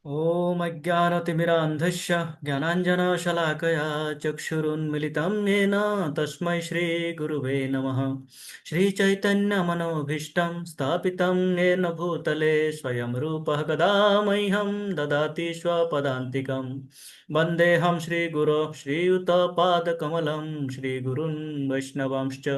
ॐ अज्ञानतिमिरान्धस्य ज्ञानाञ्जनशलाकया चक्षुरुन्मिलितं येन तस्मै श्रीगुरुवे नमः। श्रीचैतन्यमनोभीष्टं स्थापितं येन भूतले स्वयं रूपः कदा मह्यं ददाति स्वपदान्तिकं। वन्देऽहं श्रीगुरो श्रीयुतपादकमलं श्रीगुरुन् वैष्णवांश्च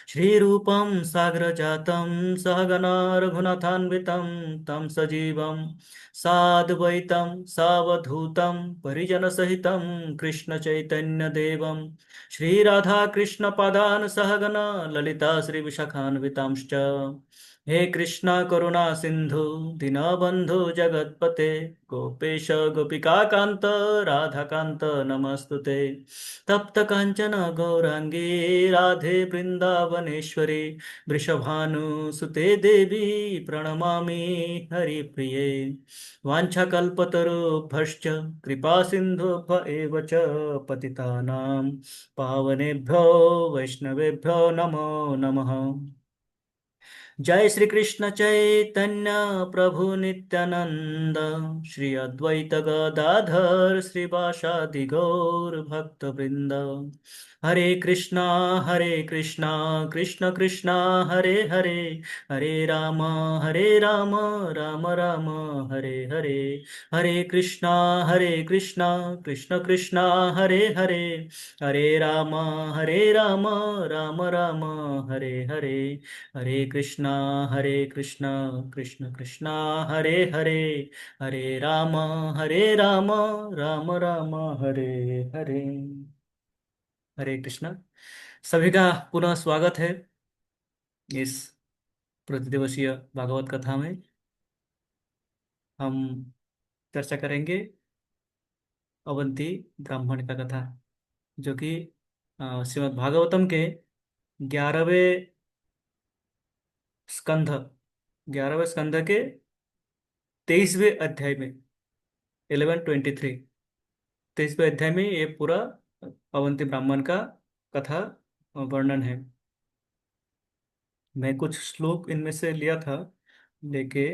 श्रीरूपं साग्रजातं सहगना रघुनाथान्वितं तं सजीवं साद्वैतं सावधूतं परिजनसहितं कृष्णचैतन्यदेवं श्रीराधाकृष्णपादान् सहगना ललिता श्रीविशाखान्वितांश्च। हे कृष्ण करुणा सिंधु दीनबंधु जगत्पते गोपेश गोपिकाकान्त राधाकान्त नमस्तुते। तप्त कांचन गौरांगी राधे वृंदावनेश्वरी वृषभानुसुते देवी प्रणमामि हरिप्रिये। वाञ्छाकल्पतरुभ्यश्च कृपा सिन्धुभ्य एव च पतितानां पावनेभ्यो वैष्णवेभ्यो नमो नमः। जय श्री कृष्ण चैतन्य प्रभु नित्यानंद श्री अद्वैत गदाधर श्रीवासादि गौर भक्त वृंद। हरे कृष्णा कृष्ण कृष्णा हरे हरे हरे राम राम राम हरे हरे। हरे कृष्णा कृष्ण कृष्णा हरे हरे हरे राम राम राम हरे हरे। हरे कृष्णा कृष्ण कृष्णा हरे हरे हरे राम राम राम हरे हरे। हरे कृष्णा। सभी का पुनः स्वागत है इस प्रतिदिवसीय भागवत कथा में। हम चर्चा करेंगे अवंती ब्राह्मण का कथा, जो कि श्रीमद् भागवतम के 11वें स्कंध 11वें स्कंध के 23वें अध्याय में 11:23 23वें अध्याय में ये पूरा अवंती ब्राह्मण का कथा वर्णन है। मैं कुछ श्लोक इनमें से लिया था, लेके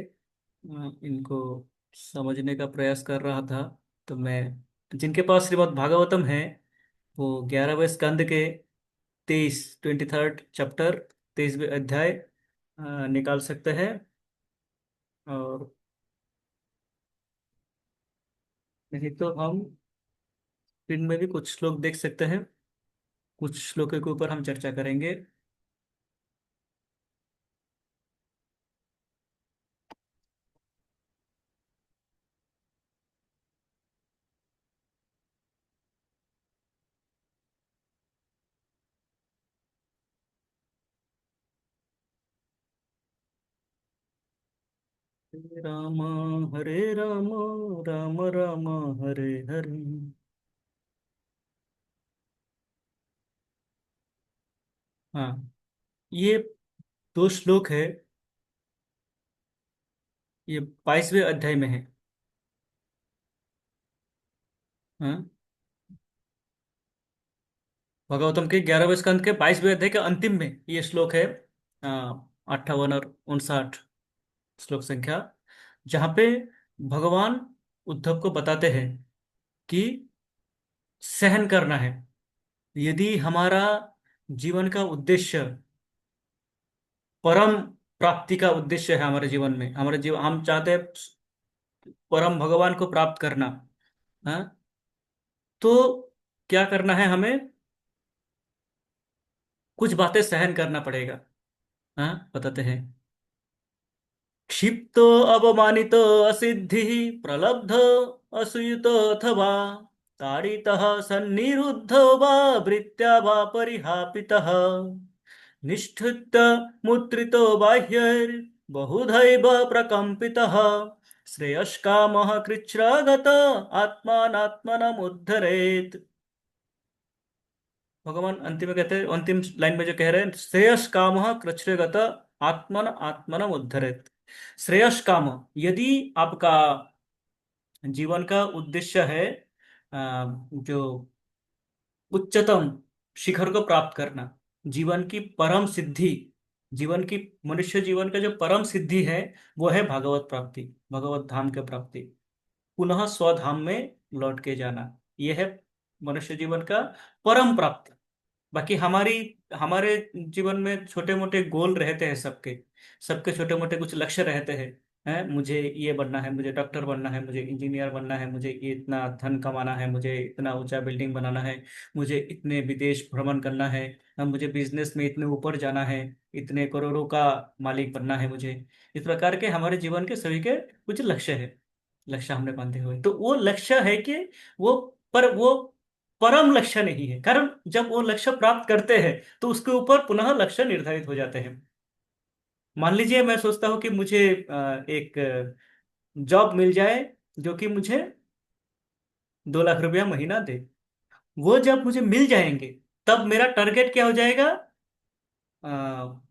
इनको समझने का प्रयास कर रहा था। तो मैं, जिनके पास श्रीमद् भागवतम है, वो 11वें स्कंद के 23 चैप्टर 23वें अध्याय निकाल सकते हैं। और नहीं तो हम स्क्रीन में भी कुछ श्लोक देख सकते हैं। कुछ श्लोकों के ऊपर हम चर्चा करेंगे। हरे राम हरे राम राम राम हरे हरे। हाँ, ये दो श्लोक है। ये 22वें अध्याय में है। हाँ, भागवतम के 11वें स्कंद के 22वें अध्याय के अंतिम में ये श्लोक है। 58 और 59 श्लोक संख्या, जहाँ पे भगवान उद्धव को बताते हैं कि सहन करना है। यदि हमारा जीवन का उद्देश्य परम प्राप्ति का उद्देश्य है, हमारे जीवन में हमारे जीवन हम चाहते हैं परम भगवान को प्राप्त करना। हाँ, तो क्या करना है हमें? कुछ बातें सहन करना पड़ेगा। हाँ, बताते हैं। क्षिप्तो अवमानितो असिद्धि प्रलब्ध असूयुतो अथवा ताड़ितः सन्निरुद्धो वा भृत्या वा परिहापितः निष्ठुत मुद्रितो बाह्यैर्बहुधैव प्रकम्पितः श्रेयस्कामः कृच्छ्रगत आत्मानात्मनमुद्धरेत्। भगवान अंतिम में कहते हैं, अंतिम लाइन में जो कह रहे हैं, श्रेयस काम कृच्छ्रगत आत्मन आत्मनम उद्धरेत। श्रेयस काम, यदि आपका जीवन का उद्देश्य है जो उच्चतम शिखर को प्राप्त करना, जीवन की परम सिद्धि, जीवन की, मनुष्य जीवन का जो परम सिद्धि है वो है भागवत प्राप्ति, भगवत धाम के प्राप्ति, पुनः स्वधाम में लौट के जाना। यह है मनुष्य जीवन का परम प्राप्ति। बाकी हमारी हमारे जीवन में छोटे मोटे गोल रहते हैं सबके, सबके छोटे मोटे कुछ लक्ष्य रहते हैं। हैं, मुझे ये बनना है, मुझे डॉक्टर बनना है, मुझे इंजीनियर बनना है, मुझे ये इतना धन कमाना है, मुझे इतना ऊंचा बिल्डिंग बनाना है, मुझे इतने विदेश भ्रमण करना है, मुझे बिजनेस में इतने ऊपर जाना है, इतने करोड़ों का मालिक बनना है मुझे। इस प्रकार के हमारे जीवन के सभी के कुछ लक्ष्य है, लक्ष्य हमने बांधे हुए, तो वो लक्ष्य है कि वो, पर वो परम लक्ष्य नहीं है। कारण जब वो लक्ष्य प्राप्त करते हैं तो उसके ऊपर पुनः लक्ष्य निर्धारित हो जाते हैं। मान लीजिए मैं सोचता हूँ कि मुझे एक जॉब मिल जाए जो कि मुझे 2 लाख रुपया महीना दे। वो जब मुझे मिल जाएंगे तब मेरा टारगेट क्या हो जाएगा? अ,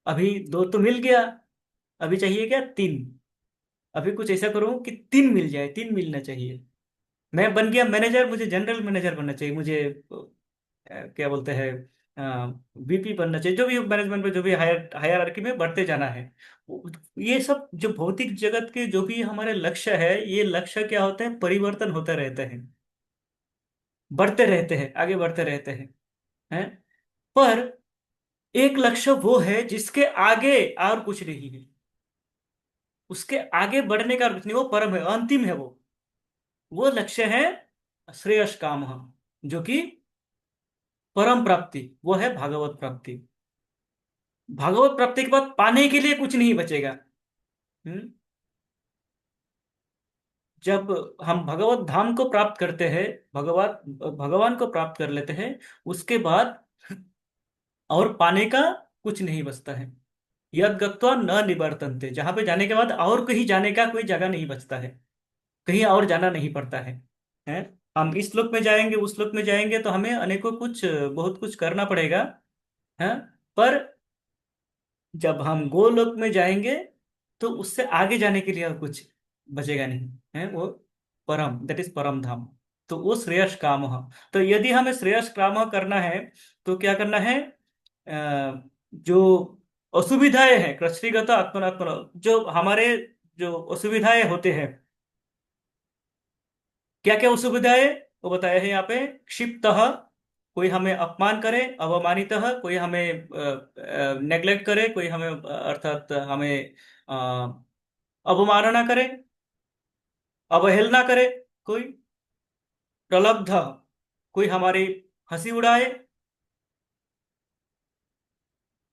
अभी दो तो मिल गया, अभी चाहिए क्या? 3। अभी कुछ ऐसा करूँ कि 3 मिल जाए, 3 मिलना चाहिए। मैं बन गया मैनेजर, मुझे जनरल मैनेजर बनना चाहिए, मुझे क्या बोलते हैं, वीपी बनना चाहिए, जो भी मैनेजमेंट में जो भी हायर हायरार्की में बढ़ते जाना है। ये सब जो भौतिक जगत के जो भी हमारे लक्ष्य है, ये लक्ष्य क्या होते हैं? परिवर्तन होते रहते हैं, बढ़ते रहते हैं, आगे बढ़ते रहते हैं। पर एक लक्ष्य वो है जिसके आगे और कुछ नहीं है, उसके आगे बढ़ने का और कुछ नहीं, वो परम है, अंतिम है वो लक्ष्य है श्रेयस काम, जो कि परम प्राप्ति, वो है भागवत प्राप्ति। भागवत प्राप्ति के बाद पाने के लिए कुछ नहीं बचेगा। हम्म? जब हम भगवत धाम को प्राप्त करते हैं, भगवत भगवान को प्राप्त कर लेते हैं, उसके बाद और पाने का कुछ नहीं बचता है। यद गत्वा न निवर्तन्ते, जहां पे जाने के बाद और कहीं जाने का कोई जगह नहीं बचता है, कहीं और जाना नहीं पड़ता है। हम इस लोक में जाएंगे, उस लोक में जाएंगे तो हमें अनेकों कुछ, बहुत कुछ करना पड़ेगा। है, पर जब हम गोलोक में जाएंगे तो उससे आगे जाने के लिए और कुछ बचेगा नहीं है। वो परम, दैट इज परम धाम। तो वो श्रेयस काम। तो यदि हमें श्रेयस काम करना है तो क्या करना है? जो असुविधाएं हैं, कृष्णगत आत्मनात्मन, जो हमारे जो असुविधाएं होते हैं, क्या क्या असुविधाएं वो बताया है यहाँ पे। क्षिप्त, कोई हमें अपमान करे, अवमानित, कोई हमें नेग्लेक्ट करे, कोई हमें अर्थात हमें अ, अवमानना करे, अवहेलना करे कोई, प्रलब्ध, कोई हमारी हंसी उड़ाए,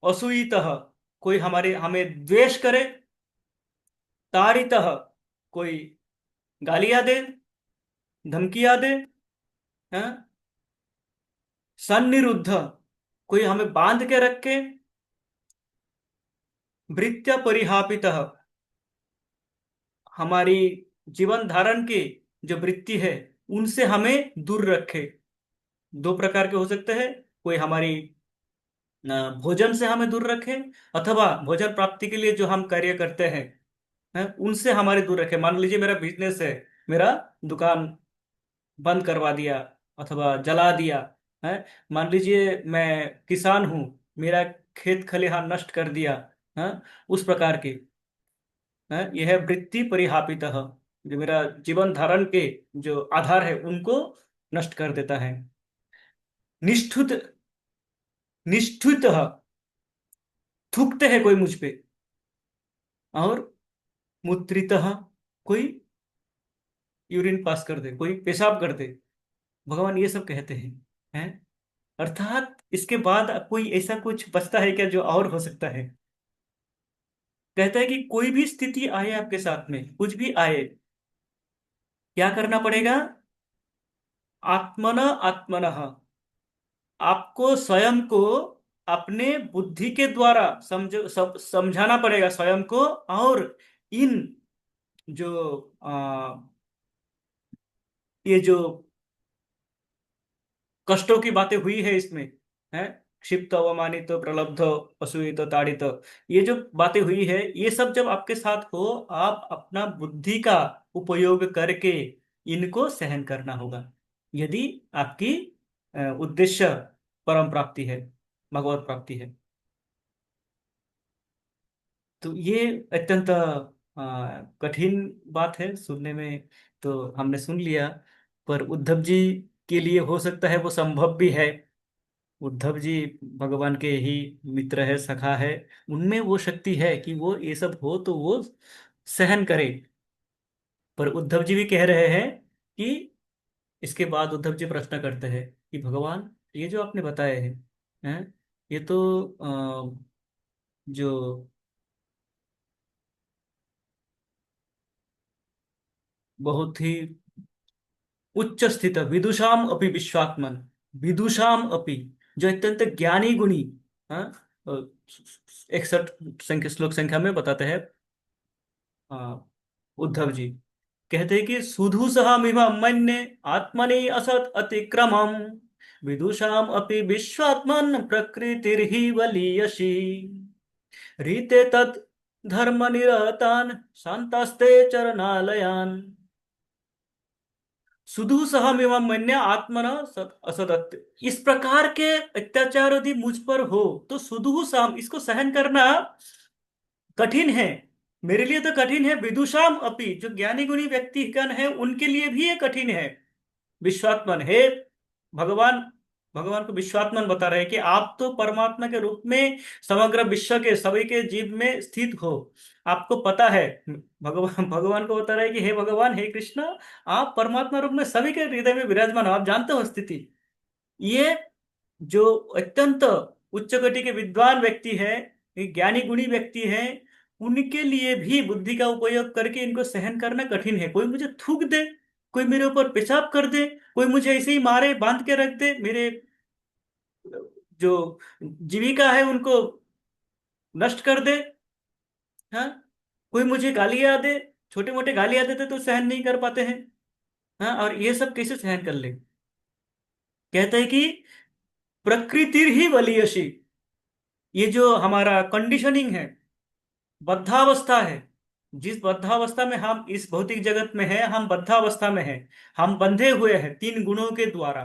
असूयित, कोई हमारे हमें द्वेष करे, ताड़ित, कोई गालियां दे, धमकियां दे, हैं? सन्निरुद्ध, कोई हमें बांध के रखे, भृत्य परिहापित, हमारी जीवन धारण की जो वृत्ति है उनसे हमें दूर रखे। 2 प्रकार के हो सकते हैं, कोई हमारी भोजन से हमें दूर रखे, अथवा भोजन प्राप्ति के लिए जो हम कार्य करते हैं, उनसे हमारे दूर रखे। मान लीजिए मेरा बिजनेस है, मेरा दुकान बंद करवा दिया अथवा जला दिया है। मान लीजिए मैं किसान हूँ, मेरा खेत खलिहान नष्ट कर दिया है, उस प्रकार की है। यह है वृत्ति परिहापित, जो मेरा जीवन धारण के जो आधार है उनको नष्ट कर देता है। निष्ठुत, निष्ठुत, थूकते हैं कोई मुझ पे, और मुत्रित, कोई यूरिन पास कर दे, कोई पेशाब कर दे, भगवान ये सब कहते हैं। अर्थात इसके बाद कोई ऐसा कुछ बचता है क्या जो और हो सकता है? कहता है कि कोई भी स्थिति आए आपके साथ में, कुछ भी आए, क्या करना पड़ेगा? आत्मन आत्मनः, आपको स्वयं को अपने बुद्धि के द्वारा समझाना पड़ेगा स्वयं को। और इन जो ये जो कष्टों की बातें हुई है इसमें, है, क्षिप्त, अवमानित, प्रलब्ध, असूयित, ताड़ित, ये जो बातें हुई है, ये सब जब आपके साथ हो, आप अपना बुद्धि का उपयोग करके इनको सहन करना होगा, यदि आपकी उद्देश्य परम प्राप्ति है, भगवत प्राप्ति है। तो ये अत्यंत कठिन बात है सुनने में। तो हमने सुन लिया, पर उद्धव जी के लिए हो सकता है वो संभव भी है। उद्धव जी भगवान के ही मित्र है, सखा है। उनमें वो शक्ति है कि वो ये सब हो तो वो सहन करे। पर उद्धव जी भी कह रहे हैं कि इसके बाद उद्धव जी प्रश्न करते हैं कि भगवान, ये जो आपने बताए हैं, ये तो जो बहुत ही उच्च स्थित विदुषाम अपि विश्वात्मन, विदुषाम अपि, जो अत्यंत ज्ञानी गुणी, हाँ, 61 संख्या श्लोक संख्या में बताते हैं उद्धव जी। कहते हैं कि सुधु सहमिव मन्ये आत्मनि असत अतिक्रमम, विदुषाम अपि विश्वात्मन प्रकृतिर्हि बलीयसी, रीते तत् धर्म निरतान शांतास्ते चरणालयान, सुधु सहमिव मन्य आत्मन असदत्त। इस प्रकार के अत्याचार यदि मुझ पर हो तो सुधु सहम, इसको सहन करना कठिन है। मेरे लिए तो कठिन है, विदुषाम अपि, जो ज्ञानी गुणी व्यक्तिगण है उनके लिए भी ये कठिन है। विश्वात्मन है भगवान, भगवान को विश्वात्मन बता रहे हैं कि आप तो परमात्मा के रूप में समग्र विश्व के सभी के जीव में स्थित हो। आपको पता है, भगवान भगवान को बता रहे हैं कि हे भगवान, हे कृष्ण, आप परमात्मा रूप में सभी के हृदय में विराजमान हो, आप जानते हो स्थिति। ये जो अत्यंत उच्च कोटि के विद्वान व्यक्ति है, ये ज्ञानी गुणी व्यक्ति है, उनके लिए भी बुद्धि का उपयोग करके इनको सहन करना कठिन है। कोई मुझे थूक दे, कोई मेरे ऊपर पेशाब कर दे, कोई मुझे ऐसे ही मारे बांध के रख दे, मेरे जो जीविका है उनको नष्ट कर दे, हाँ, कोई मुझे गालियां दे, छोटे मोटे गालियां देते तो सहन नहीं कर पाते हैं। हाँ, और ये सब कैसे सहन कर ले। कहते हैं कि प्रकृति ही बलियसी, ये जो हमारा कंडीशनिंग है, बद्धावस्था है, जिस बद्धावस्था में हम इस भौतिक जगत में है, हम बद्धावस्था में है, हम बंधे हुए हैं तीन गुणों के द्वारा।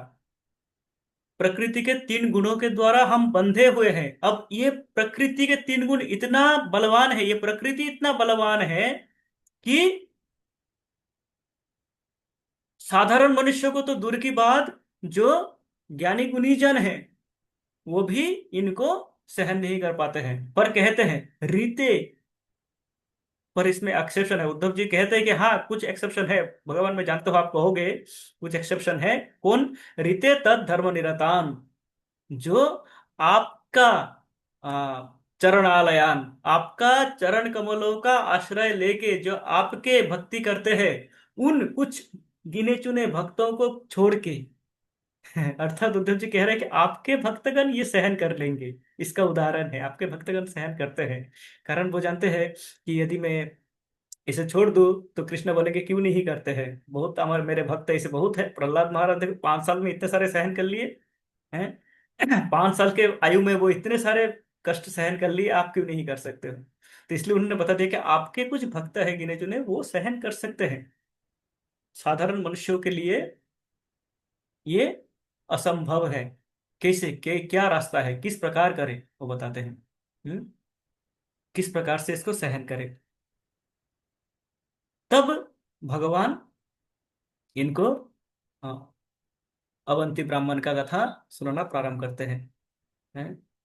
प्रकृति के तीन गुणों के द्वारा हम बंधे हुए हैं। अब ये प्रकृति के तीन गुण इतना बलवान है, ये प्रकृति इतना बलवान है कि साधारण मनुष्य को तो दूर की बात, जो ज्ञानी गुणीजन है वो भी इनको सहन नहीं कर पाते हैं। पर कहते हैं रीते, पर इसमें एक्सेप्शन है। उद्धव जी कहते हैं कि हाँ, कुछ एक्सेप्शन है भगवान, मैं जानता हूं आप कहोगे कुछ एक्सेप्शन है। कौन? रीते तद धर्म निरतान, जो आपका चरणालयान, आपका चरण कमलों का आश्रय लेके जो आपके भक्ति करते हैं, उन कुछ गिने चुने भक्तों को छोड़ के, अर्थात उद्धव जी कह रहे हैं कि आपके भक्तगण ये सहन कर लेंगे। इसका उदाहरण है, आपके भक्तगण सहन करते हैं, कारण वो जानते हैं कि यदि मैं इसे छोड़ दूं तो कृष्ण बोलेंगे क्यों नहीं करते हैं, बहुत हमारे मेरे भक्त ऐसे बहुत है। प्रहलाद महाराज देखो 5 साल में इतने सारे सहन कर लिए हैं। 5 साल के आयु में वो इतने सारे कष्ट सहन कर लिए, आप क्यों नहीं कर सकते हो। तो इसलिए उन्होंने बता दिया कि आपके कुछ भक्त है गिने चुने, वो सहन कर सकते हैं। साधारण मनुष्यों के लिए ये असंभव है। कैसे, क्या रास्ता है, किस प्रकार करें, वो बताते हैं। हम्म? किस प्रकार से इसको सहन करें। तब भगवान इनको अ, अवंती ब्राह्मण का कथा सुनाना प्रारंभ करते हैं।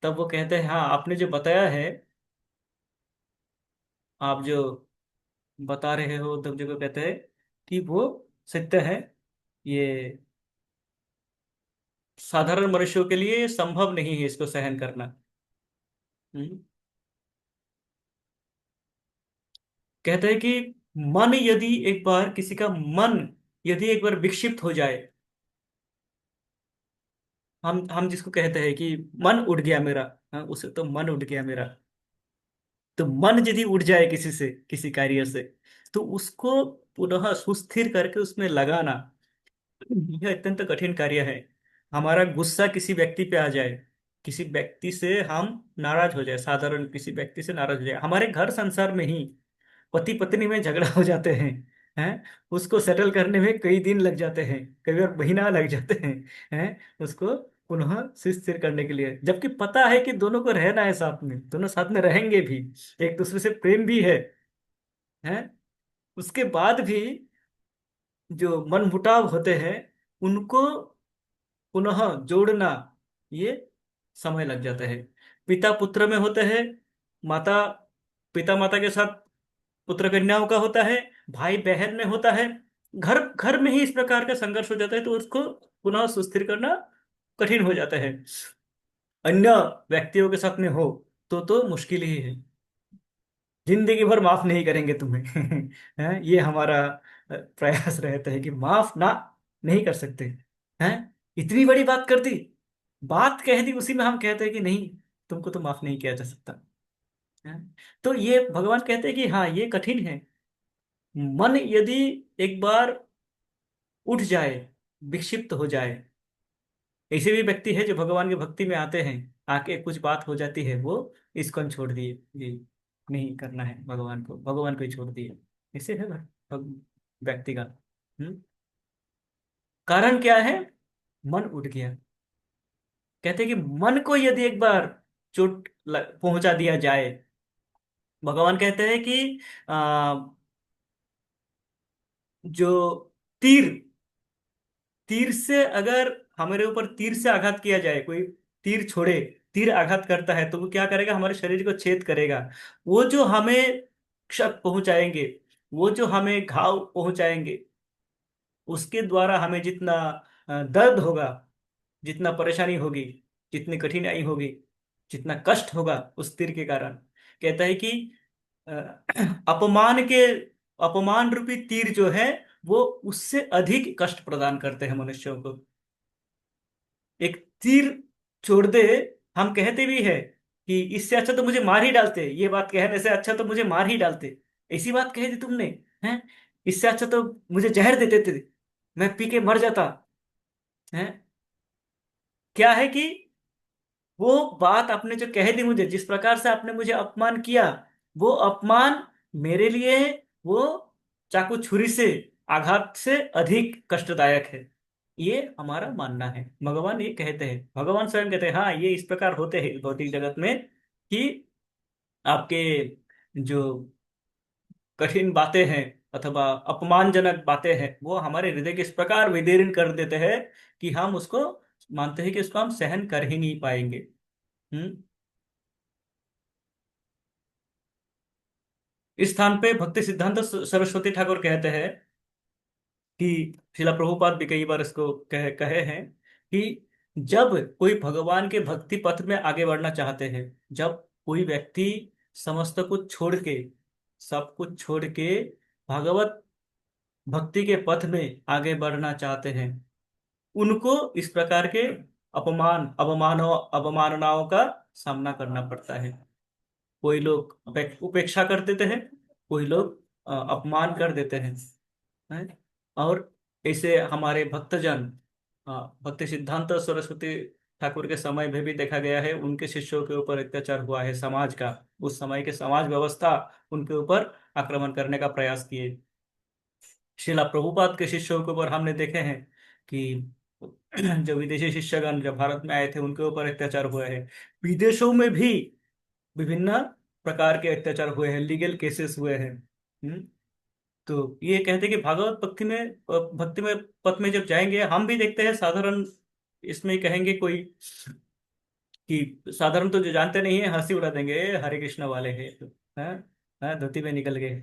तब वो कहते हैं, हाँ, आपने जो बताया है, आप जो बता रहे हो, तब जो को कहते हैं कि वो सत्य है। ये साधारण मनुष्यों के लिए संभव नहीं है इसको सहन करना। हम्म? कहते हैं कि मन यदि एक बार, किसी का मन यदि एक बार विक्षिप्त हो जाए, हम जिसको कहते हैं कि मन उठ गया मेरा, हाँ, उसे तो मन उठ गया मेरा। तो मन यदि उठ जाए किसी से, किसी कार्य से, तो उसको पुनः सुस्थिर करके उसमें लगाना, यह अत्यंत कठिन कार्य है। हमारा गुस्सा किसी व्यक्ति पे आ जाए, किसी व्यक्ति से हम नाराज हो जाए, साधारण किसी व्यक्ति से नाराज हो जाए, हमारे घर संसार में ही पति पत्नी में झगड़ा हो जाते हैं, उसको सेटल करने में कई दिन लग जाते हैं, कई बार महीना लग जाते हैं, उसको पुनः सुस्थिर करने के लिए, जबकि पता है कि दोनों को रहना है साथ में, दोनों साथ में रहेंगे भी, एक दूसरे से प्रेम भी है, उसके बाद भी जो मनमुटाव होते हैं उनको पुनः जोड़ना, ये समय लग जाता है। पिता पुत्र में होते हैं, माता पिता माता के साथ पुत्र कन्याओं का होता है, भाई बहन में होता है, घर घर में ही इस प्रकार का संघर्ष हो जाता है, तो उसको पुनः सुस्थिर करना कठिन हो जाता है। अन्य व्यक्तियों के साथ में हो तो मुश्किल ही है, जिंदगी भर माफ नहीं करेंगे तुम्हें। हैं, ये हमारा प्रयास रहता है कि माफ ना नहीं कर सकते हैं। इतनी बड़ी बात कर दी, बात कह दी, उसी में हम कहते हैं कि नहीं, तुमको तो माफ नहीं किया जा सकता है। तो ये भगवान कहते हैं कि हाँ, ये कठिन है। मन यदि एक बार उठ जाए, विक्षिप्त हो जाए, ऐसे भी व्यक्ति है जो भगवान की भक्ति में आते हैं, आके कुछ बात हो जाती है, वो इस्कॉन छोड़ दिए, ये नहीं करना है भगवान को, भगवान को ही छोड़ दिए, ऐसे है व्यक्ति का। कारण क्या है? मन उठ गया। कहते हैं कि मन को यदि एक बार चोट पहुंचा दिया जाए, भगवान कहते हैं कि आ, जो तीर तीर से अगर हमारे ऊपर तीर से आघात किया जाए, कोई तीर छोड़े, तीर आघात करता है तो वो क्या करेगा, हमारे शरीर को छेद करेगा। वो जो हमें क्षत पहुंचाएंगे, वो जो हमें घाव पहुंचाएंगे, उसके द्वारा हमें जितना दर्द होगा, जितना परेशानी होगी, जितनी कठिनाई होगी, जितना कष्ट होगा उस तीर के कारण, कहता है कि अ, अपमान के अपमान रूपी तीर जो है, वो उससे अधिक कष्ट प्रदान करते हैं मनुष्यों को। एक तीर छोड़ दे, हम कहते भी है कि इससे अच्छा तो मुझे मार ही डालते, ये बात कहने से अच्छा तो मुझे मार ही डालते, ऐसी बात कह दी तुमने, हैं, इससे अच्छा तो मुझे जहर दे देते, मैं पी के मर जाता है। क्या है कि वो बात आपने जो कह दी मुझे, जिस प्रकार से आपने मुझे अपमान किया, वो अपमान मेरे लिए वो चाकू छुरी से आघात से अधिक कष्टदायक है। ये हमारा मानना है, भगवान ये कहते हैं, भगवान स्वयं कहते हैं, हाँ ये इस प्रकार होते हैं भौतिक जगत में कि आपके जो कठिन बातें हैं अथवा अपमानजनक बातें हैं, वो हमारे हृदय के इस प्रकार विदीर्ण कर देते हैं कि हम उसको मानते हैं कि उसको हम सहन कर ही नहीं पाएंगे। हम्म। इस स्थान पे भक्ति सिद्धांत सरस्वती ठाकुर कहते हैं कि शिला प्रभुपाद भी कई बार इसको कहे हैं कि जब कोई भगवान के भक्ति पथ में आगे बढ़ना चाहते हैं, जब कोई व्यक्ति समस्त कुछ छोड़ के, सब कुछ छोड़ के भगवत भक्ति के पथ में आगे बढ़ना चाहते हैं, उनको इस प्रकार के अवमाननाओं का सामना करना पड़ता है। कोई लोग उपेक्षा कर देते हैं, कोई लोग अपमान कर देते हैं। और ऐसे हमारे भक्तजन, भक्ति सिद्धांत सरस्वती ठाकुर के समय में भी देखा गया है, उनके शिष्यों के ऊपर अत्याचार हुआ है, समाज का, उस समय के समाज व्यवस्था उनके ऊपर आक्रमण करने का प्रयास किए। शिला प्रभुपाद के शिष्यों के ऊपर हमने देखे हैं कि जो विदेशी शिष्यगण जब भारत में आए थे, उनके ऊपर अत्याचार हुए हैं। विदेशों में भी विभिन्न प्रकार के अत्याचार हुए हैं, लीगल केसेस हुए हैं। तो ये कहते हैं कि भागवत भक्ति में पथ में जब जाएंगे, हम भी देखते हैं साधारण, इसमें कहेंगे कोई कि साधारण तो जो जानते नहीं है हंसी उड़ा देंगे, "ए, हरे कृष्ण वाले हैं तो, धोती में निकल गए।"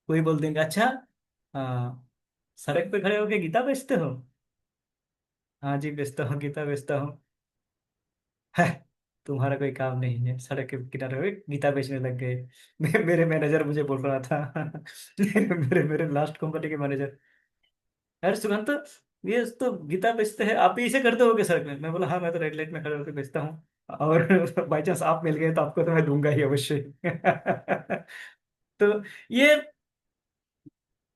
कोई बोल देंगे, अच्छा, हाँ, सड़क पे खड़े होके गीता बेचते हो? हाँ जी, बेचता हूँ, गीता बेचता हूँ। है, तुम्हारा कोई काम नहीं है, सड़क के किनारे पे गीता बेचने लग गए। मेरे मैनेजर मुझे बोल रहा था। मेरे मेरे लास्ट कंपनी के मैनेजर, यार सुगंध, ये तो गीता बेचते हैं, आप भी इसे करते होगे सड़क में? मैं बोला, हाँ मैं तो रेड लाइट में खड़े होकर बेचता हूँ, और बाई चांस आप मिल गए तो आपको तो मैं दूंगा ही अवश्य। तो ये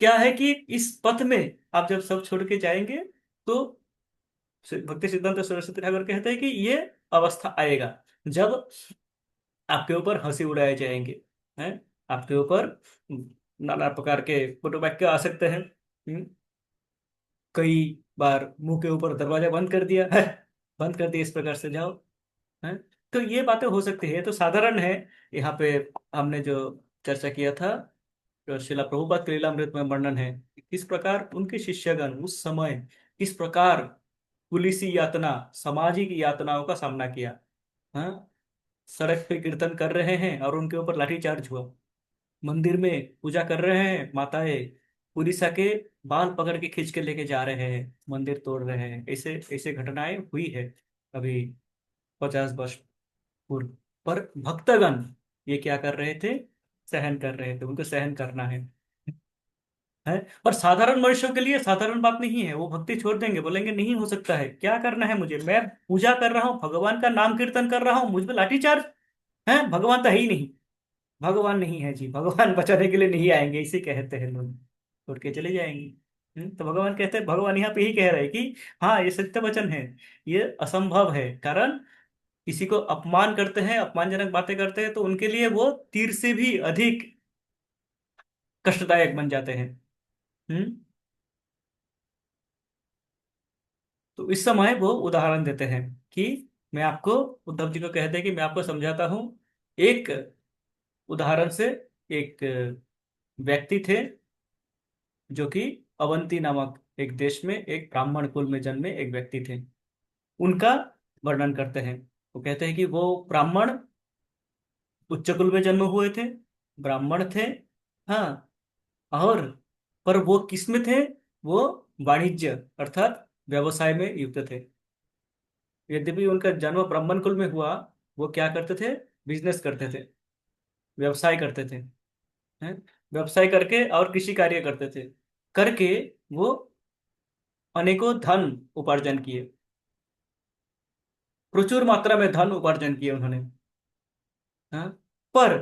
क्या है कि इस पथ में आप जब सब छोड़ के जाएंगे, तो भक्ति सिद्धांत सरस्वती ठाकुर कहते हैं कि ये अवस्था आएगा जब आपके ऊपर हंसी उड़ाए जाएंगे, हैं, आपके ऊपर नाना प्रकार के कुटुंब आ सकते हैं। कई बार मुंह के ऊपर दरवाजा बंद कर दिया है, बंद कर दिए इस प्रकार से, जाओ। है। तो ये बातें हो सकती है, तो साधारण है। यहाँ पे हमने जो चर्चा किया था, जो शिला प्रभुपाद के लीलामृत में वर्णन है, कि किस प्रकार उनके शिष्यगण उस समय किस प्रकार पुलिसी यातना, सामाजिक यातनाओं का सामना किया। हाँ। सड़क पे कीर्तन कर रहे हैं और उनके ऊपर लाठीचार्ज हुआ। मंदिर में पूजा कर रहे हैं माताएं, पुलिस आके बाल पकड़ के खींच के लेके जा रहे हैं, मंदिर तोड़ रहे हैं। ऐसे ऐसे घटनाएं हुई है अभी 50 वर्ष पूर्व। पर भक्तगण ये क्या कर रहे थे? सहन कर रहे थे, उनको सहन करना है। पर साधारण मनुष्यों के लिए साधारण बात नहीं है, वो भक्ति छोड़ देंगे, बोलेंगे नहीं हो सकता है, क्या करना है मुझे, मैं पूजा कर रहा हूँ, भगवान का नाम कीर्तन कर रहा हूँ, मुझ पे लाठीचार्ज है, भगवान तो है ही नहीं। भगवान नहीं है जी, भगवान बचाने के लिए नहीं आएंगे, इसे कहते हैं लोग, छोड़ के चले जाएंगे। तो भगवान कहते हैं, भगवान यहाँ पे ही कह रहे हैं कि हाँ ये सत्य वचन है, ये असंभव है। कारण किसी को अपमान करते हैं, अपमानजनक बातें करते हैं, तो उनके लिए वो तीर से भी अधिक कष्टदायक बन जाते हैं। हम्म। तो इस समय वो उदाहरण देते हैं कि मैं आपको, उद्धव जी को कहते हैं कि मैं आपको समझाता हूँ एक उदाहरण से। एक व्यक्ति थे जो कि अवंती नामक एक देश में एक ब्राह्मण कुल में जन्मे एक व्यक्ति थे। उनका वर्णन करते हैं। वो कहते हैं कि वो ब्राह्मण उच्च कुल में जन्म हुए थे, ब्राह्मण थे। हाँ। और पर वो किस में थे? वो वाणिज्य अर्थात व्यवसाय में युक्त थे। यद्यपि उनका जन्म ब्राह्मण कुल में हुआ, वो क्या करते थे? बिजनेस करते थे, व्यवसाय करते थे। हैं? व्यवसाय करके और कृषि कार्य करते थे, करके वो अनेकों धन उपार्जन किए, प्रचुर मात्रा में धन उपार्जन किए उन्होंने। हाँ। पर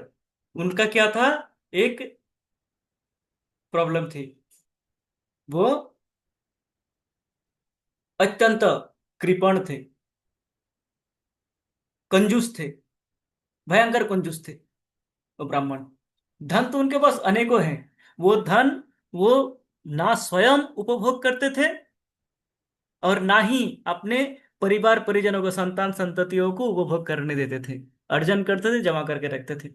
उनका क्या था? एक प्रॉब्लम थी। वो अत्यंत कृपण थे, कंजूस थे, भयंकर कंजूस थे वो ब्राह्मण। धन तो उनके पास अनेकों हैं, वो धन वो ना स्वयं उपभोग करते थे और ना ही अपने परिवार परिजनों को, संतान संततियों को उपभोग करने देते थे। अर्जन करते थे, जमा करके रखते थे।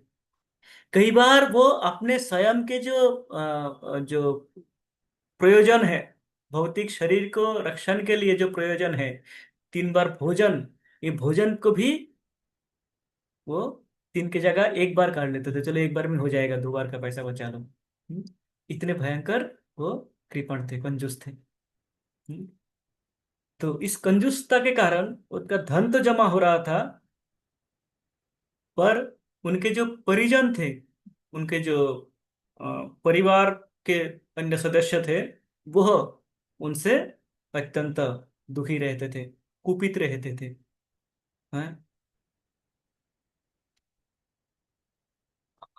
कई बार वो अपने स्वयं के जो जो प्रयोजन है, भौतिक शरीर को रक्षण के लिए जो प्रयोजन है, 3 बार भोजन, ये भोजन को भी वो 3 की जगह एक बार कर लेते थे, चलो एक बार में हो जाएगा, 2 बार का पैसा बचा लो। इतने भयंकर वो कृपण थे, कंजूस थे। हम्म। तो इस कंजूसता के कारण उनका धन तो जमा हो रहा था, पर उनके जो परिजन थे, उनके जो अ, परिवार के अन्य सदस्य थे, वह उनसे अत्यंत दुखी रहते थे, कुपित रहते थे। हैं?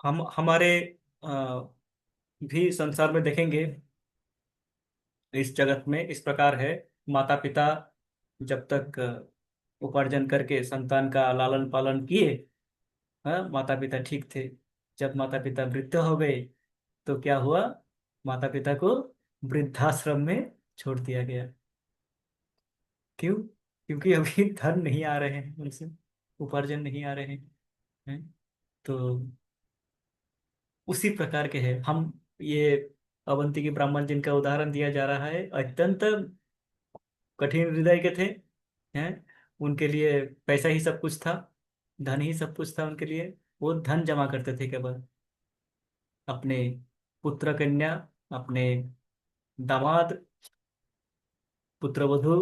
हम हमारे अ, भी संसार में देखेंगे, इस जगत में इस प्रकार है। माता पिता जब तक उपार्जन करके संतान का लालन पालन किए, हाँ, माता पिता ठीक थे। जब माता पिता वृद्ध हो गए, तो क्या हुआ? माता पिता को वृद्धाश्रम में छोड़ दिया गया। क्यों? क्योंकि अभी धन नहीं आ रहे हैं उनसे, उपार्जन नहीं आ रहे हैं। तो उसी प्रकार के हैं हम। ये अवंती के ब्राह्मण जिनका उदाहरण दिया जा रहा है, अत्यंत कठिन हृदय के थे। हैं? उनके लिए पैसा ही सब कुछ था, धन ही सब कुछ था उनके लिए। वो धन जमा करते थे केवल अपने पुत्र कन्या, अपने दामाद, पुत्र वधू,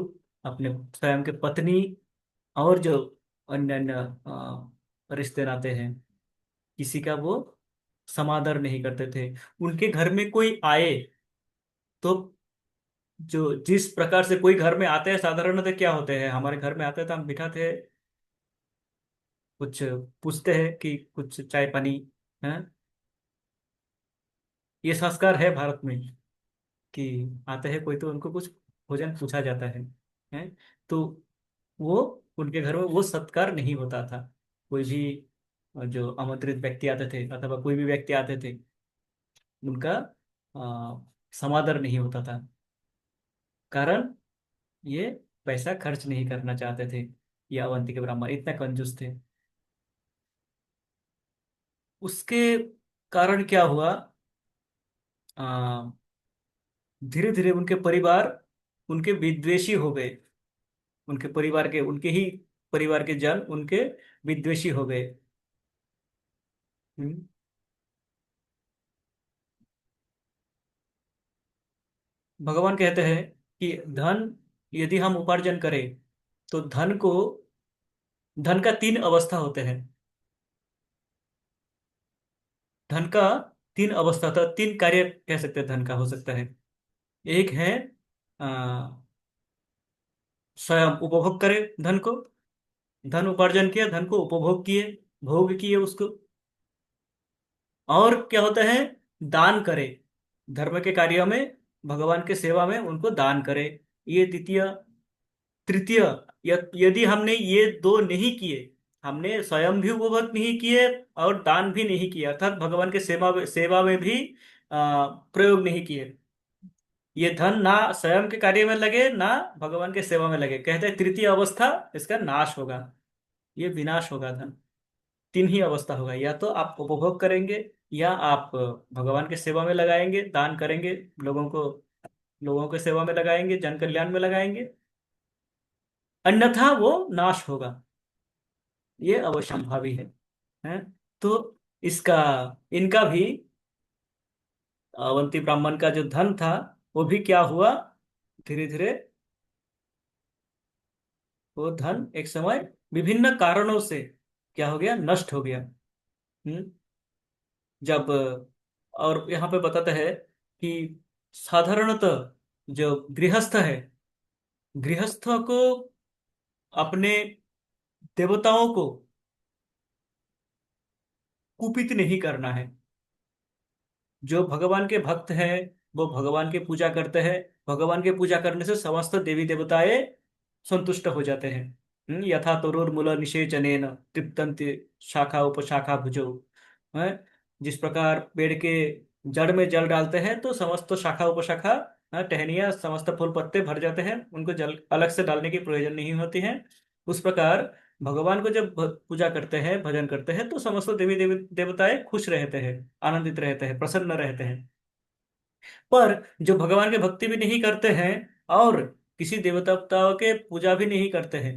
अपने स्वयं के पत्नी, और जो अन्य अन्य रिश्ते नाते हैं, किसी का वो समादर नहीं करते थे। उनके घर में कोई आए तो, जो जिस प्रकार से कोई घर में आते हैं, साधारणतः क्या होते हैं, हमारे घर में आते थे, हम बिठाते, कुछ पूछते हैं कि कुछ चाय पानी है। ये संस्कार है भारत में कि आते हैं कोई तो उनको कुछ भोजन पूछा जाता है। तो वो उनके घर में वो सत्कार नहीं होता था। कोई भी जो आमंत्रित व्यक्ति आते थे अथवा कोई भी व्यक्ति आते थे, उनका समादर नहीं होता था। कारण ये पैसा खर्च नहीं करना चाहते थे। ये अवंती के ब्राह्मण इतने कंजूस थे। उसके कारण क्या हुआ, धीरे धीरे उनके परिवार उनके विद्वेषी हो गए। उनके परिवार के, उनके ही परिवार के जन उनके विद्वेषी हो गए। हम्म। भगवान कहते हैं कि धन यदि हम उपार्जन करें तो धन का तीन अवस्था होते हैं। धन का तीन अवस्था था, तीन कार्य कह सकते हैं धन का हो सकता है। एक है आ, स्वयं उपभोग करे धन को। धन उपार्जन किया, धन को उपभोग किए, भोग किए उसको। और क्या होता है, दान करे, धर्म के कार्यों में, भगवान के सेवा में उनको दान करे। ये द्वितीय। तृतीय, यदि हमने ये दो नहीं किए, हमने स्वयं भी उपभोग नहीं किए और दान भी नहीं किया, अर्थात भगवान के सेवा में भी प्रयोग नहीं किए, ये धन ना स्वयं के कार्य में लगे ना भगवान के सेवा में लगे, कहते हैं तृतीय अवस्था इसका नाश होगा। ये विनाश होगा धन। तीन ही अवस्था होगा, या तो आप उपभोग करेंगे, या आप भगवान के सेवा में लगाएंगे, दान करेंगे, लोगों के सेवा में लगाएंगे, जन कल्याण में लगाएंगे, अन्यथा वो नाश होगा। ये अवश्यंभावी है। तो इसका, इनका भी, अवंती ब्राह्मण का जो धन था वो भी क्या हुआ, धीरे धीरे वो धन एक समय विभिन्न कारणों से क्या हो गया, नष्ट हो गया। हम्म। जब, और यहाँ पे बताते हैं कि साधारणतः जो गृहस्थ है, गृहस्थ को अपने देवताओं को कुपित नहीं करना है। जो भगवान के भक्त हैं वो भगवान की पूजा करते हैं। भगवान की पूजा करने से समस्त देवी देवताएं संतुष्ट हो जाते हैं। यथा तरुर्मूल निषेचनेन तृप्तन्ति शाखा उपशाखा भुजौ। है, जिस प्रकार पेड़ के जड़ में जल डालते हैं तो समस्त शाखा उपशाखा, टहनियाँ, समस्त फूल पत्ते भर जाते हैं, उनको जल अलग से डालने की प्रयोजन नहीं होती है। उस प्रकार भगवान को जब पूजा करते हैं, भजन करते हैं, तो समस्त देवताएं खुश रहते हैं, आनंदित रहते हैं, प्रसन्न रहते हैं। पर जो भगवान के भक्ति भी नहीं करते हैं और किसी देवताओं के पूजा भी नहीं करते हैं,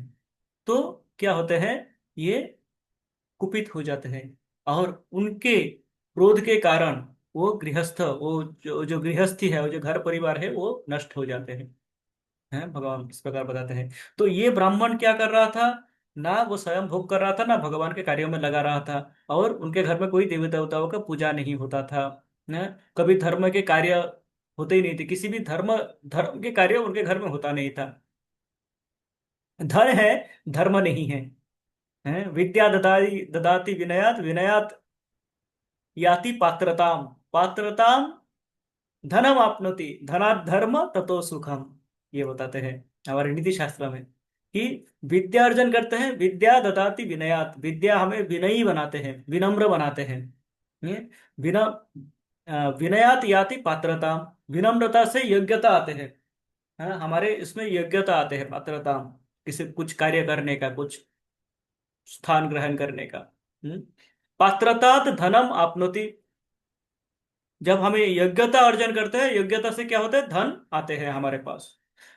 तो क्या होते हैं, ये कुपित हो जाते हैं। और उनके क्रोध के कारण वो गृहस्थ, वो जो जो गृहस्थी है, वो जो घर परिवार है, वो नष्ट हो जाते हैं, भगवान इस प्रकार बताते हैं। तो ये ब्राह्मण क्या कर रहा था, ना वो स्वयं भोग कर रहा था, ना भगवान के कार्यों में लगा रहा था, और उनके घर में कोई देवी देवताओं का पूजा नहीं होता था। न, कभी धर्म के कार्य होते ही नहीं थे, किसी भी धर्म धर्म के कार्य उनके घर में होता नहीं था। धन है, धर्म नहीं है। हैं, विद्या ददाति ददाति विनयात, विनयात याति पात्रताम, पात्रताम धनम आपनोति, धनात् धर्म ततो सुखम। ये बताते हैं हमारे नीति शास्त्र में कि विद्या अर्जन करते हैं, विद्या ददाति विनयात, विद्या हमें विनयी बनाते हैं, विनम्र बनाते हैं। ये विन विनयात याति पात्रता, विनम्रता से योग्यता आते हैं। हाँ, हमारे इसमें योग्यता आते हैं, पात्रता, किसी कुछ कार्य करने का, कुछ स्थान ग्रहण करने का। हम्म। पात्रतात धनम आपनोति, जब हमें योग्यता अर्जन करते हैं, योग्यता से क्या होता है, धन आते हैं हमारे पास।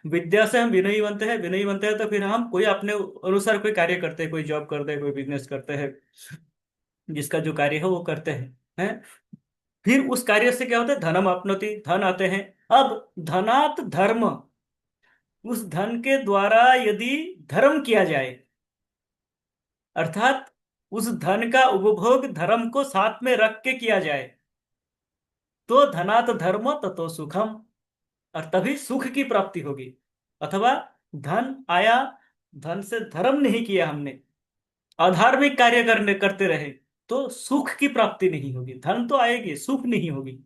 विद्या से हम विनयी बनते हैं, विनयी बनते हैं तो फिर हम कोई अपने अनुसार कोई कार्य करते हैं, कोई जॉब करते हैं, कोई बिजनेस करते हैं, जिसका जो कार्य है वो करते हैं। फिर उस कार्य से क्या होता है, धनम आपनोति, धन आते हैं। अब धनात धर्म, उस धन के द्वारा यदि धर्म किया जाए, अर्थात उस धन का उपभोग धर्म को साथ में रख के किया जाए, तो धनात धर्म ततो सुखम, और तभी सुख की प्राप्ति होगी। अथवा धन आया, धन से धर्म नहीं किया हमने, अधार्मिक कार्य करने करते रहे, तो सुख की प्राप्ति नहीं होगी। धन तो आएगी, सुख नहीं होगी।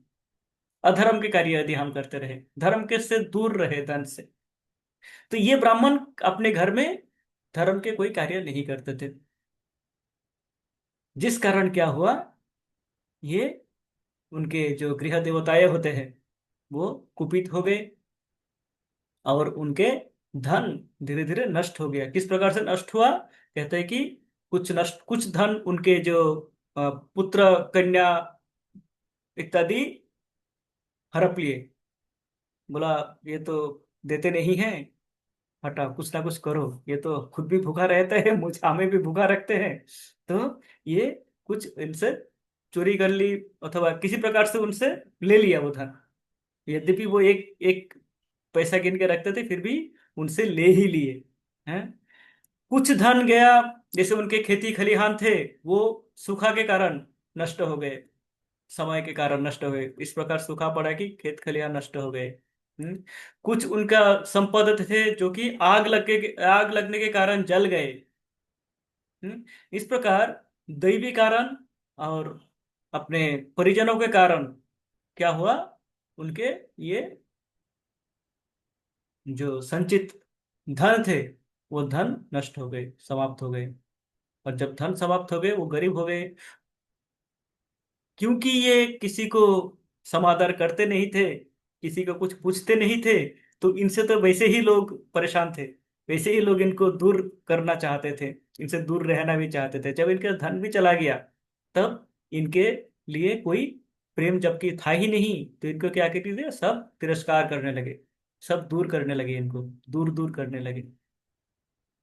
अधर्म के कार्य यदि हम करते रहे, धर्म के से दूर रहे धन से, तो ये ब्राह्मण अपने घर में धर्म के कोई कार्य नहीं करते थे। जिस कारण क्या हुआ, ये उनके जो गृह देवताएं होते हैं वो कुपित हो गए, और उनके धन धीरे धीरे नष्ट हो गया। किस प्रकार से नष्ट हुआ? कहते हैं कि कुछ धन उनके जो पुत्र कन्या इत्यादि हड़प लिए। बोला ये तो देते नहीं है, हटा कुछ ना कुछ करो, ये तो खुद भी भूखा रहता है, मुझे हमें भी भूखा रखते हैं। तो ये कुछ इनसे चोरी कर ली, अथवा किसी प्रकार से उनसे ले लिया वो धन। यद्यपि वो एक एक पैसा गिन के रखते थे, फिर भी उनसे ले ही लिए हैं। कुछ धन गया, जैसे उनके खेती खलिहान थे, वो सूखा के कारण नष्ट हो गए, समय के कारण नष्ट हो गए। इस प्रकार सूखा पड़ा कि खेत खलिहान नष्ट हो गए। कुछ उनका संपद थे जो कि आग लगने के कारण जल गए। इस प्रकार दैवी कारण और अपने परिजनों के कारण क्या हुआ, उनके ये जो संचित धन थे वो धन नष्ट हो गए, समाप्त हो गए। और जब धन समाप्त हो गए, वो गरीब हो गए। क्योंकि ये किसी को समादर करते नहीं थे, किसी को कुछ पूछते नहीं थे, तो इनसे तो वैसे ही लोग परेशान थे, वैसे ही लोग इनको दूर करना चाहते थे, इनसे दूर रहना भी चाहते थे। जब इनका धन भी चला गया, तब इनके लिए कोई प्रेम जबकि था ही नहीं, तो इनको क्या कहते थे, सब तिरस्कार करने लगे, सब दूर करने लगे, इनको दूर दूर करने लगे।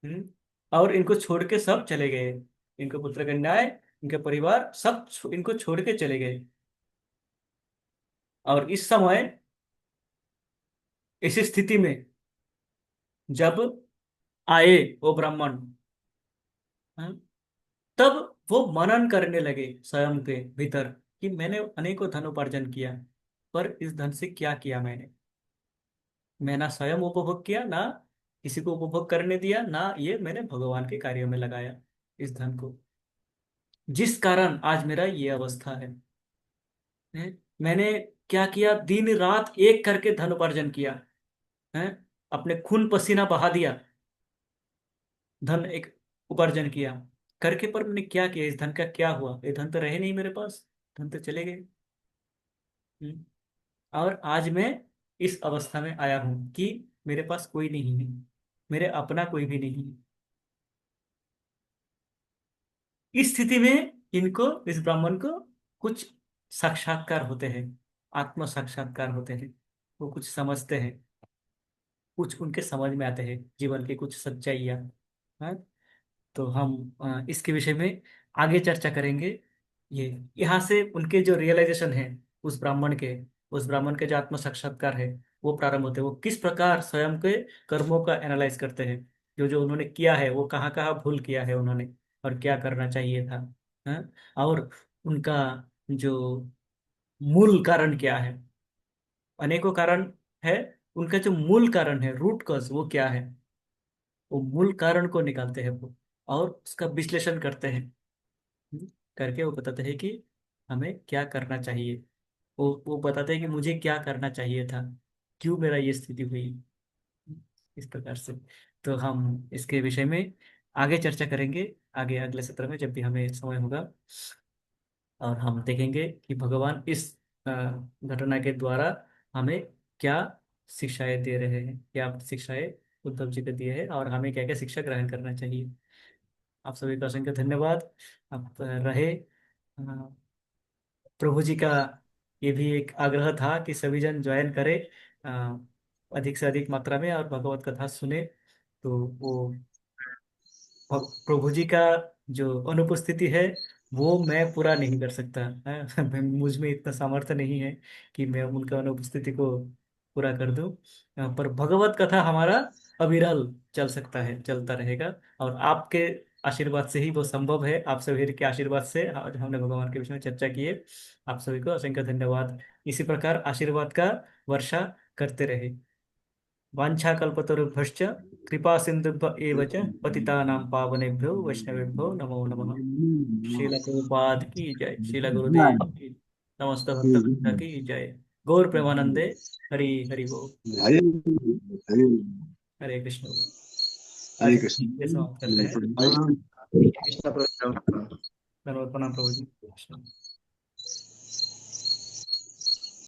हम्म। और इनको छोड़ के सब चले गए, इनको पुत्र कन्याएं, इनके परिवार सब इनको छोड़ के चले गए। और इस समय, इस स्थिति में जब आए वो ब्राह्मण, हाँ, तब वो मनन करने लगे स्वयं के भीतर कि मैंने अनेकों धन उपार्जन किया, पर इस धन से क्या किया मैंने? मैं ना स्वयं उपभोग किया, ना किसी को उपभोग करने दिया, ना ये मैंने भगवान के कार्यों में लगाया इस धन को, जिस कारण आज मेरा ये अवस्था है। मैंने क्या किया, दिन रात एक करके धन उपार्जन किया है, अपने खून पसीना बहा दिया, धन एक उपार्जन किया करके, पर मैंने क्या किया, इस धन का क्या हुआ? ये धन तो रहे नहीं मेरे पास, धन तो चले गए। हम्म। और आज मैं इस अवस्था में आया हूं कि मेरे पास कोई नहीं है, मेरे अपना कोई भी नहीं है। इस स्थिति में इनको, इस ब्राह्मण को कुछ साक्षात्कार होते हैं, आत्म साक्षात्कार होते हैं। वो कुछ समझते हैं, कुछ उनके समझ में आते हैं जीवन की कुछ सच्चाइयाँ। हाँ, तो हम इसके विषय में आगे चर्चा करेंगे। ये यहाँ से उनके जो रियलाइजेशन है, उस ब्राह्मण के उस ब्राह्मण के जो आत्म साक्षात्कार है, वो प्रारंभ होते हैं। वो किस प्रकार स्वयं के कर्मों का एनालाइज करते हैं, जो जो उन्होंने किया है, वो कहाँ कहाँ भूल किया है उन्होंने, और क्या करना चाहिए था। हाँ? और उनका जो मूल कारण क्या है, अनेकों कारण है, उनका जो मूल कारण है, रूट कॉज, वो क्या है, वो मूल कारण को निकालते हैं वो, और उसका विश्लेषण करते हैं। करके वो बताते हैं कि हमें क्या करना चाहिए। वो बताते हैं कि मुझे क्या करना चाहिए था, क्यों मेरा ये स्थिति हुई, इस प्रकार से। तो हम इसके विषय में आगे चर्चा करेंगे, आगे अगले सत्र में जब भी हमें समय होगा। और हम देखेंगे कि भगवान इस अ, घटना के द्वारा हमें क्या शिक्षाएं दे रहे हैं, क्या शिक्षाएं उद्धव जी को दिए हैं, और हमें क्या क्या शिक्षा ग्रहण करना चाहिए। आप सभी का असंख्य धन्यवाद। आप रहे। प्रभु जी का ये भी एक आग्रह था कि सभी जन ज्वाइन करें, अधिक से अधिक मात्रा में, और भगवत कथा सुने। तो वो प्रभु जी का जो अनुपस्थिति है, वो मैं पूरा नहीं कर सकता है। मुझ में इतना सामर्थ्य नहीं है कि मैं उनका अनुपस्थिति को पूरा कर दूं। पर भगवत कथा हमारा अविरल चल सकता है, चलता रहेगा। और आपके आशीर्वाद से ही वो संभव है, आप सभी के आशीर्वाद से आज हमने भगवान के विषय में चर्चा की है। आप सभी को असंख्य धन्यवाद। इसी प्रकार आशीर्वाद का वर्षा करते रहे। वाञ्छाकल्पतरुभ्यश्च कृपा सिन्धुभ्य एव च पतितानां पावनेभ्यो वैष्णवेभ्यो नमो नमः। श्रील प्रभुपाद की जय, श्रील गुरुदेव की, समस्त भक्त वृंद की जय। गौर प्रेमानंदे। हरि हरि बोल। हरे हरे हरे कृष्ण। हरे आज कृष्ण। ये समाप्त करते हैं। हरे कृष्ण। धन्यवाद प्रभु जी। कृष्ण।